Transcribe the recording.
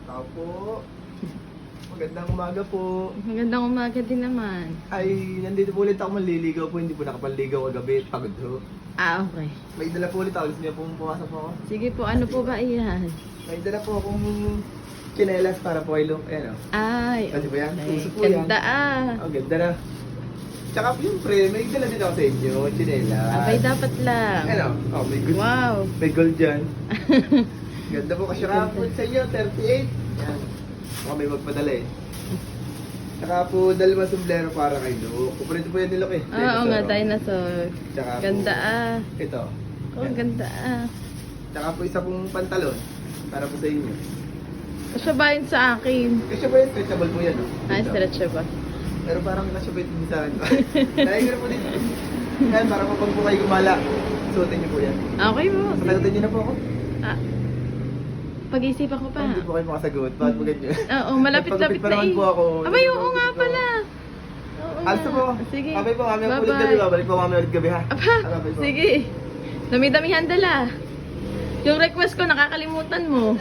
Tao po. Magandang umaga po. Magandang umaga din naman. Ay, nandito po ulit ako manliligaw po. Hindi po nakapaligaw kagabi. Pagod ho. Ah, okay. May dala po ulit ako. Gusto niyo po pumasok po ako? Sige po, ano po ba iyan? May dala po akong chinelas para po kay Luke. Ayan o. Ay, Kasi po yan? okay. Uso po yan. Ganda ah. Oh, ganda na. Tsaka po yung pre, may dala din ako sa inyo. Chinelas. Abay, dapat lang. Ano? Oh, may gold. Wow. May gold dyan. Ganda po kasi po sa inyo. 38. Yan. Baka may magpadala eh. Tsaka po, dalawa sombrero para kay Luke. Kumpleto po yan ni Luke eh. Oo nga, dinosaur. Tsaka po, Ganda ah. ito. Oh, ganda ah. Tsaka po isa pong pantalon. Para po sa inyo. Kasya ba yun sa akin? Kasi po yan, stretchable po yan. Oh. Ay, Dito. stretch ba? Pero parang kasya po yung sa akin. Dahil po dito. Yan, para kapag po kayo gumala, suotin niyo po yan. Okay po. Sagutin niyo na po ako. Ah, pag-iisipan ko pa. Hindi po kayo makasagot. Bakit po ganyan? Oo, malapit-lapit Nagpagupit pa na naman eh. po ako. Abay, oo nga pala. Oo nga. Also po. Sige. Abay po, kami ulit gabi. Babalik po kami ulit gabi ha. Aba, Abay po. sige. Dami-damihan dala. Yung request ko, nakakalimutan mo.